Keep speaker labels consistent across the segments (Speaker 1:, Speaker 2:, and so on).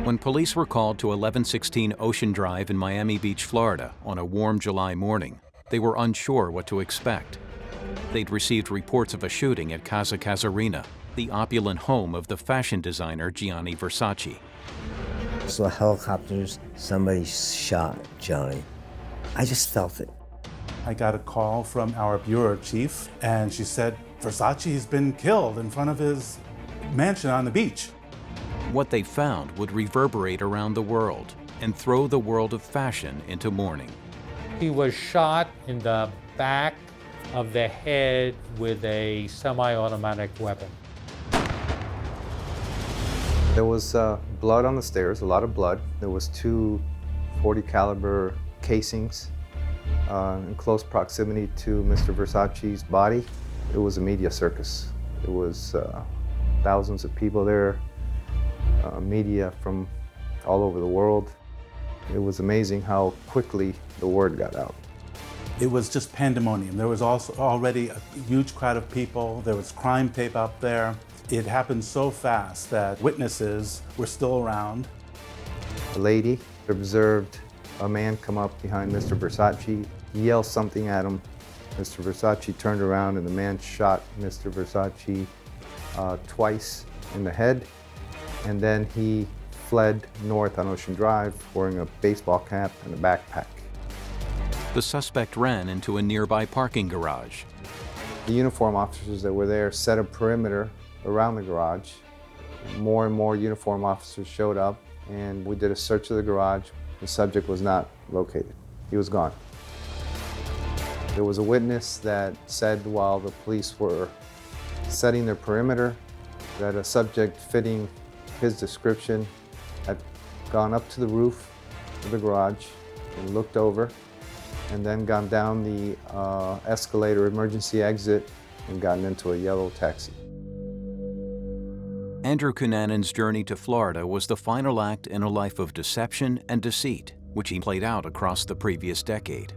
Speaker 1: When police were called to 1116 Ocean Drive in Miami Beach, Florida, on a warm July morning, they were unsure what to expect. They'd received reports of a shooting at Casa Casuarina, the opulent home of the fashion designer Gianni Versace.
Speaker 2: Saw helicopters, somebody shot Johnny. I just felt it.
Speaker 3: I got a call from our bureau chief, and she said, Versace's been killed in front of his mansion on the beach.
Speaker 1: What they found would reverberate around the world and throw the world of fashion into mourning.
Speaker 4: He was shot in the back of the head with a semi-automatic weapon.
Speaker 5: There was blood on the stairs, a lot of blood. There was 2 .40 caliber casings in close proximity to Mr. Versace's body. It was a media circus. There was thousands of people there, media from all over the world. It was amazing how quickly the word got out.
Speaker 3: It was just pandemonium. There was also already a huge crowd of people. There was crime tape up there. It happened so fast that witnesses were still around.
Speaker 5: A lady observed a man come up behind Mr. Versace, yell something at him. Mr. Versace turned around and the man shot Mr. Versace twice in the head, and then he fled north on Ocean Drive wearing a baseball cap and a backpack.
Speaker 1: The suspect ran into a nearby parking garage.
Speaker 5: The uniform officers that were there set a perimeter around the garage. More and more uniform officers showed up, and we did a search of the garage. The subject was not located. He was gone. There was a witness that said while the police were setting their perimeter that a subject fitting his description had gone up to the roof of the garage and looked over, and then gone down the escalator emergency exit and gotten into a yellow taxi.
Speaker 1: Andrew Cunanan's journey to Florida was the final act in a life of deception and deceit, which he played out across the previous decade.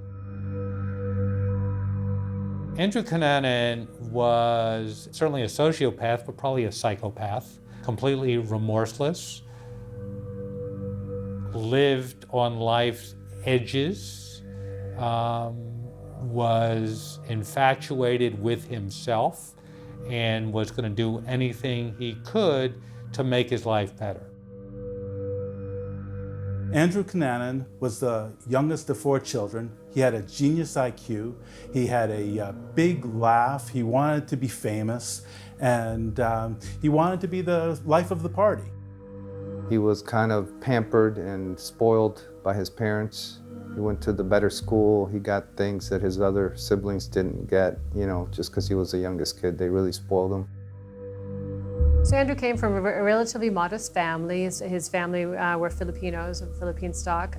Speaker 4: Andrew Cunanan was certainly a sociopath, but probably a psychopath, completely remorseless, lived on life's edges, was infatuated with himself, and was going to do anything he could to make his life better.
Speaker 3: Andrew Cunanan was the youngest of 4 children. He had a genius IQ. He had a big laugh. He wanted to be famous, and he wanted to be the life of the party.
Speaker 5: He was kind of pampered and spoiled by his parents. He went to the better school. He got things that his other siblings didn't get, you know, just because he was the youngest kid. They really spoiled him.
Speaker 6: So Andrew came from a relatively modest family. His family were Filipinos of Philippine stock.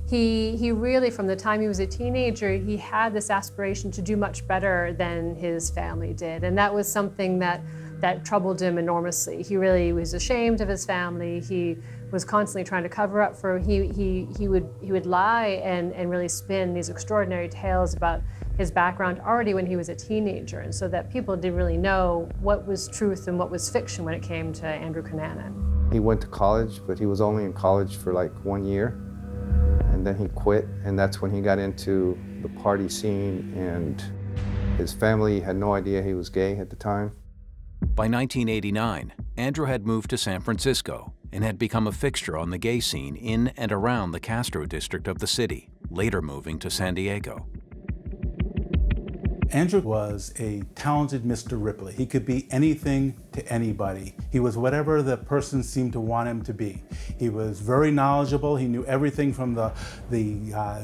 Speaker 6: He really, from the time he was a teenager, he had this aspiration to do much better than his family did. And that was something that troubled him enormously. He really was ashamed of his family. He was constantly trying to cover up for, he would lie and really spin these extraordinary tales about his background already when he was a teenager, and so that people didn't really know what was truth and what was fiction when it came to Andrew Cunanan.
Speaker 5: He went to college, but he was only in college for like 1 year, and then he quit, and that's when he got into the party scene, and his family had no idea he was gay at the time.
Speaker 1: By 1989, Andrew had moved to San Francisco and had become a fixture on the gay scene in and around the Castro district of the city, later moving to San Diego.
Speaker 3: Andrew was a talented Mr. Ripley. He could be anything to anybody. He was whatever the person seemed to want him to be. He was very knowledgeable. He knew everything from the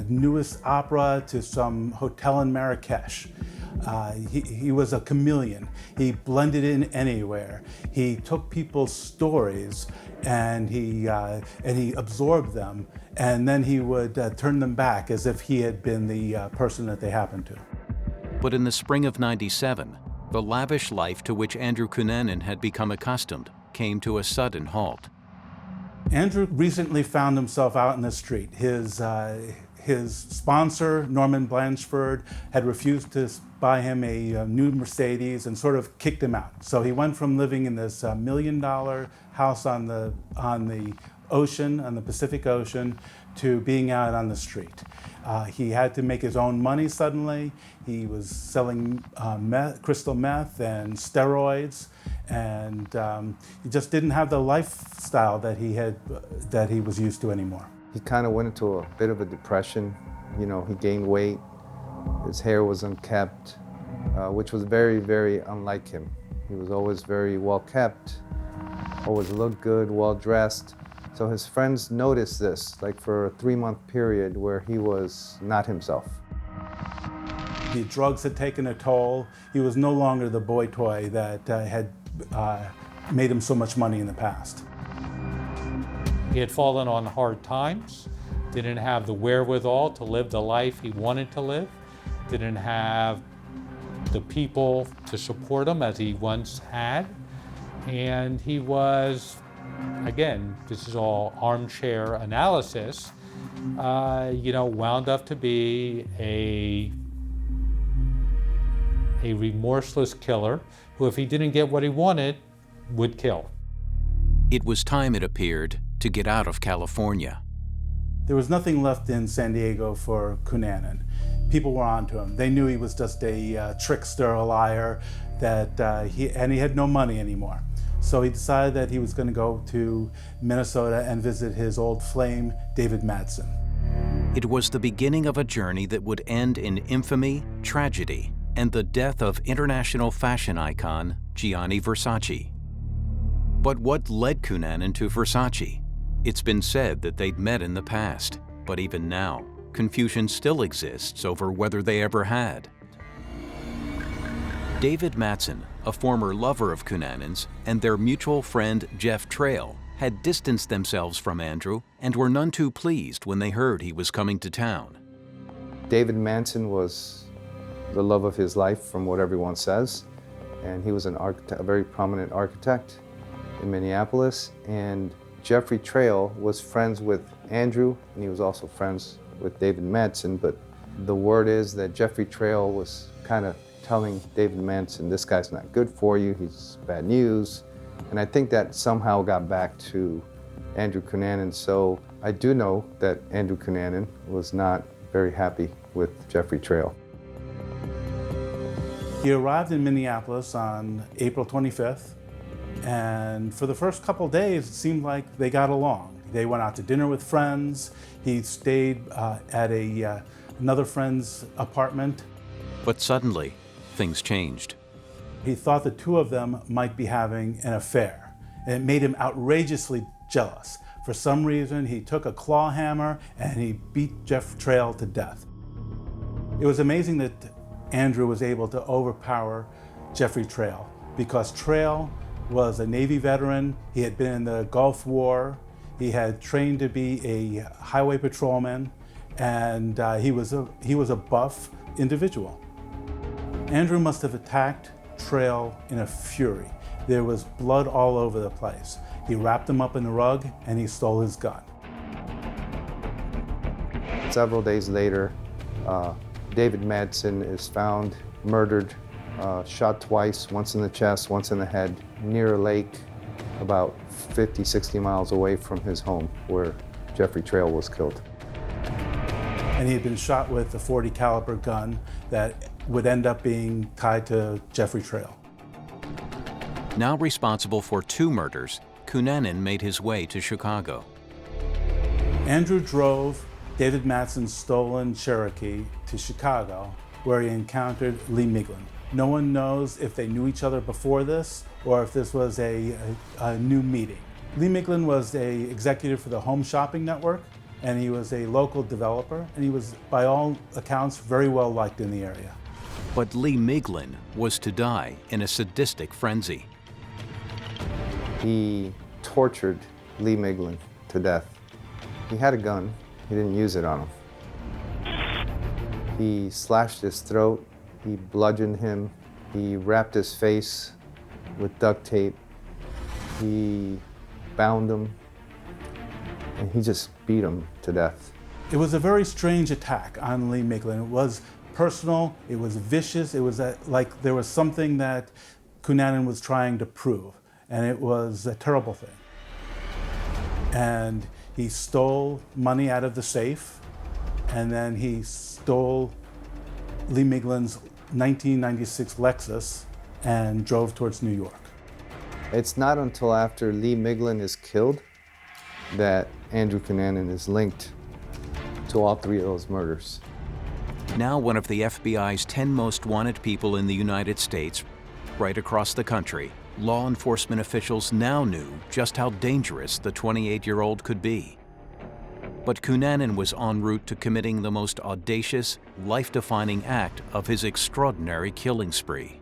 Speaker 3: newest opera to some hotel in Marrakesh. He was a chameleon. He blended in anywhere. He took people's stories and he absorbed them, and then he would turn them back as if he had been the person that they happened to.
Speaker 1: But in the spring of '97, the lavish life to which Andrew Cunanan had become accustomed came to a sudden halt.
Speaker 3: Andrew recently found himself out in the street. His sponsor, Norman Blanchford, had refused to buy him a new Mercedes and sort of kicked him out. So he went from living in this $1 million house on the ocean, on the Pacific Ocean, to being out on the street. He had to make his own money suddenly. He was selling crystal meth and steroids, and he just didn't have the lifestyle that he was used to anymore.
Speaker 5: He kind of went into a bit of a depression. You know, he gained weight. His hair was unkempt, which was very, very unlike him. He was always very well kept, always looked good, well dressed. So his friends noticed this, like for a 3-month period where he was not himself.
Speaker 3: The drugs had taken a toll. He was no longer the boy toy that had made him so much money in the past.
Speaker 4: He had fallen on hard times, didn't have the wherewithal to live the life he wanted to live, didn't have the people to support him as he once had, and he was, again, this is all armchair analysis, wound up to be a remorseless killer who, if he didn't get what he wanted, would kill.
Speaker 1: It was time, it appeared, to get out of California.
Speaker 3: There was nothing left in San Diego for Cunanan. People were onto him. They knew he was just a trickster, a liar, and he had no money anymore. So he decided that he was going to go to Minnesota and visit his old flame, David Madsen.
Speaker 1: It was the beginning of a journey that would end in infamy, tragedy, and the death of international fashion icon Gianni Versace. But what led Cunanan to Versace? It's been said that they'd met in the past, but even now, confusion still exists over whether they ever had. David Madsen, a former lover of Cunanan's, and their mutual friend Jeff Trail had distanced themselves from Andrew and were none too pleased when they heard he was coming to town.
Speaker 5: David Madsen was the love of his life, from what everyone says, and he was an architect, a very prominent architect in Minneapolis, and Jeffrey Trail was friends with Andrew, and he was also friends with David Madsen, but the word is that Jeffrey Trail was kind of telling David Madsen, this guy's not good for you, he's bad news, and I think that somehow got back to Andrew Cunanan, so I do know that Andrew Cunanan was not very happy with Jeffrey Trail.
Speaker 3: He arrived in Minneapolis on April 25th, and for the first couple days, it seemed like they got along. They went out to dinner with friends. He stayed at another friend's apartment.
Speaker 1: But suddenly, things changed.
Speaker 3: He thought the two of them might be having an affair, and it made him outrageously jealous. For some reason, he took a claw hammer and he beat Jeff Trail to death. It was amazing that Andrew was able to overpower Jeffrey Trail, because Trail was a Navy veteran. He had been in the Gulf War. He had trained to be a highway patrolman, and he was a buff individual. Andrew must have attacked Trail in a fury. There was blood all over the place. He wrapped him up in the rug and he stole his gun.
Speaker 5: Several days later, David Madsen is found murdered, shot twice, once in the chest, once in the head, near a lake about 50, 60 miles away from his home where Jeffrey Trail was killed.
Speaker 3: And he had been shot with a .40 caliber gun that would end up being tied to Jeffrey Trail.
Speaker 1: Now responsible for 2 murders, Cunanan made his way to Chicago.
Speaker 3: Andrew drove David Madsen's stolen Cherokee to Chicago, where he encountered Lee Miglin. No one knows if they knew each other before this or if this was a new meeting. Lee Miglin was an executive for the Home Shopping Network, and he was a local developer, and he was, by all accounts, very well liked in the area.
Speaker 1: But Lee Miglin was to die in a sadistic frenzy.
Speaker 5: He tortured Lee Miglin to death. He had a gun, he didn't use it on him. He slashed his throat, he bludgeoned him, he wrapped his face with duct tape, he bound him, and he just beat him to death.
Speaker 3: It was a very strange attack on Lee Miglin. It was personal, it was vicious, it was like there was something that Cunanan was trying to prove, and it was a terrible thing. And he stole money out of the safe, and then he stole Lee Miglin's 1996 Lexus and drove towards New York.
Speaker 5: It's not until after Lee Miglin is killed that Andrew Cunanan is linked to all three of those murders.
Speaker 1: Now one of the FBI's 10 most wanted people in the United States, right across the country, law enforcement officials now knew just how dangerous the 28-year-old could be. But Cunanan was en route to committing the most audacious, life-defining act of his extraordinary killing spree.